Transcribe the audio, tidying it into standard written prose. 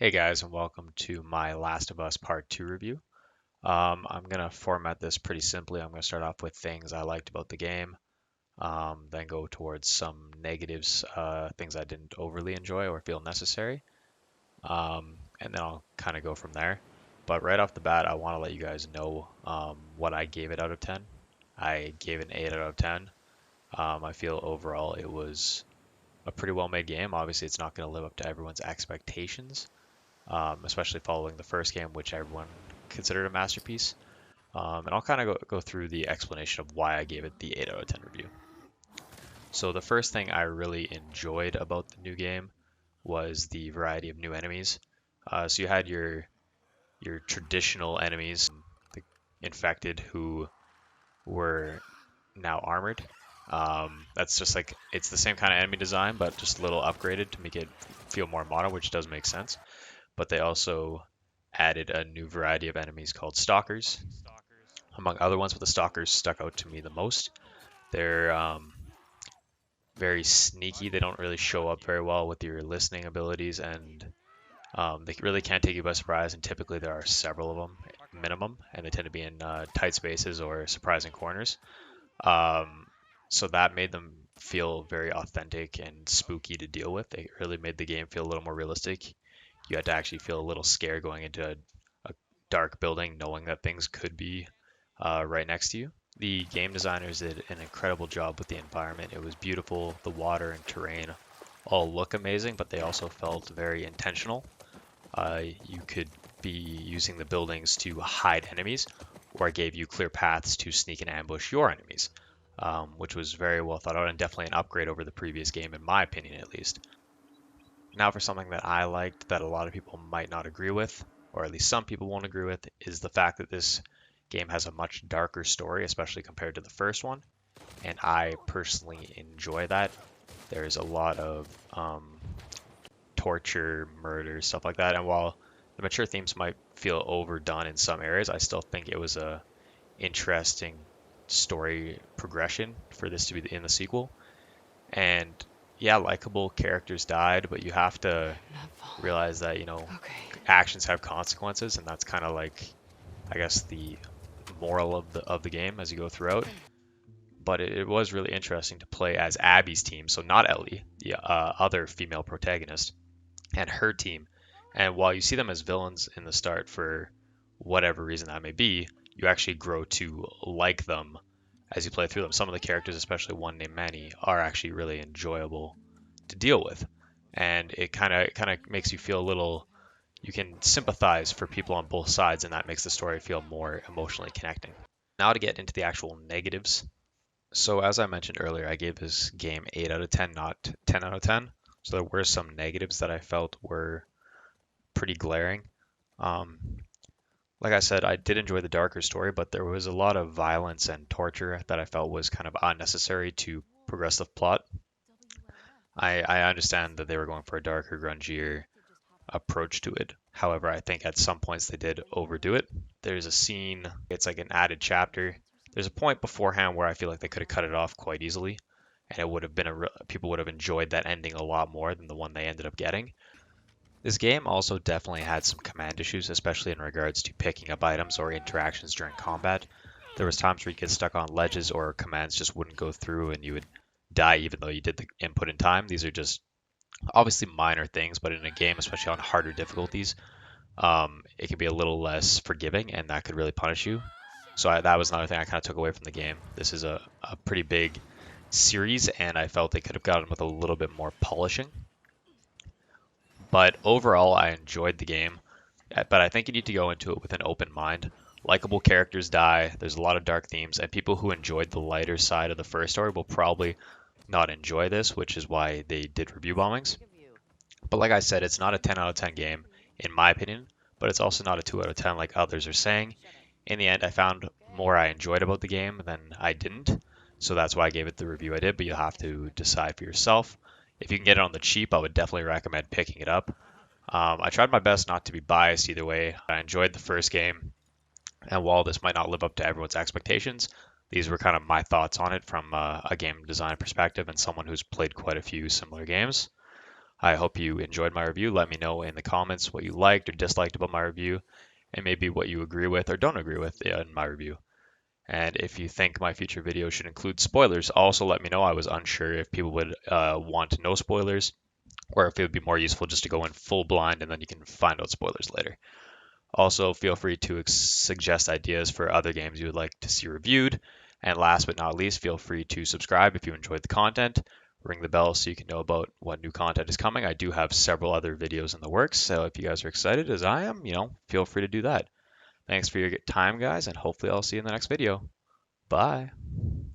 Hey guys, and welcome to my Last of Us Part 2 review. I'm going to format this pretty simply. I'm going to start off with things I liked about the game, then go towards some negatives, things I didn't overly enjoy or feel necessary, and then I'll kind of go from there. But right off the bat, I want to let you guys know what I gave it out of 10. I gave it an 8 out of 10. I feel overall it was a pretty well made game. Obviously, it's not going to live up to everyone's expectations, especially following the first game, which everyone considered a masterpiece. And I'll kind of go through the explanation of why I gave it the 8 out of 10 review. So the first thing I really enjoyed about the new game was the variety of new enemies. So you had your traditional enemies, the infected, who were now armored. That's just like it's the same kind of enemy design, but just a little upgraded to make it feel more modern, which does make sense. But they also added a new variety of enemies called stalkers, among other ones. But the stalkers stuck out to me the most. They're very sneaky. They don't really show up very well with your listening abilities, and they really can't take you by surprise. And typically, there are several of them minimum, and they tend to be in tight spaces or surprising corners. Um, so that made them feel very authentic and spooky to deal with. They really made the game feel a little more realistic. You had to actually feel a little scared going into a dark building, knowing that things could be right next to you. The game designers did an incredible job with the environment. It was beautiful. The water and terrain all look amazing, but they also felt very intentional. You could be using the buildings to hide enemies, or it gave you clear paths to sneak and ambush your enemies, which was very well thought out and definitely an upgrade over the previous game, in my opinion at least. Now, for something that I liked that a lot of people might not agree with, or at least some people won't agree with, is the fact that this game has a much darker story, especially compared to the first one. And I personally enjoy that. There's a lot of torture, murder, stuff like that. And while the mature themes might feel overdone in some areas, I still think it was a interesting story progression for this to be in the sequel. And yeah, likable characters died, but you have to realize that, Okay. actions have consequences, and that's kind of like, I guess, the moral of the game as you go throughout. But it was really interesting to play as Abby's team, so not Ellie, the other female protagonist, and her team. And while you see them as villains in the start for whatever reason that may be, you actually grow to like them as you play through them. Some of the characters, especially one named Manny, are actually really enjoyable to deal with, and it kind of makes you feel a little. You can sympathize for people on both sides, and that makes the story feel more emotionally connecting. Now to get into the actual negatives. So as I mentioned earlier, I gave this game 8 out of 10, not 10 out of 10. So there were some negatives that I felt were pretty glaring. Um, like I said, I did enjoy the darker story, but there was a lot of violence and torture that I felt was kind of unnecessary to progress the plot. I understand that they were going for a darker, grungier approach to it. However, I think at some points they did overdo it. There's a scene, it's like an added chapter. There's a point beforehand where I feel like they could have cut it off quite easily, and it would have been people would have enjoyed that ending a lot more than the one they ended up getting. This game also definitely had some command issues, especially in regards to picking up items or interactions during combat. There was times where you get stuck on ledges or commands just wouldn't go through and you would die even though you did the input in time. These are just obviously minor things, but in a game, especially on harder difficulties, it can be a little less forgiving, and that could really punish you. So that was another thing I kind of took away from the game. This is a pretty big series, and I felt they could have gotten with a little bit more polishing. But overall, I enjoyed the game. But I think you need to go into it with an open mind. Likable characters die. There's a lot of dark themes, and people who enjoyed the lighter side of the first story will probably not enjoy this, which is why they did review bombings. But like I said, it's not a 10 out of 10 game, in my opinion, but it's also not a 2 out of 10 like others are saying. In the end, I found more I enjoyed about the game than I didn't, so that's why I gave it the review I did, but you'll have to decide for yourself. If you can get it on the cheap, I would definitely recommend picking it up. I tried my best not to be biased either way. I enjoyed the first game, and while this might not live up to everyone's expectations, these were kind of my thoughts on it from a game design perspective and someone who's played quite a few similar games. I hope you enjoyed my review. Let me know in the comments what you liked or disliked about my review, and maybe what you agree with or don't agree with in my review. And if you think my future videos should include spoilers, also let me know. I was unsure if people would want no spoilers or if it would be more useful just to go in full blind and then you can find out spoilers later. Also, feel free to suggest ideas for other games you would like to see reviewed. And last but not least, feel free to subscribe if you enjoyed the content. Ring the bell so you can know about what new content is coming. I do have several other videos in the works, so if you guys are excited as I am, feel free to do that. Thanks for your time, guys, and hopefully I'll see you in the next video. Bye.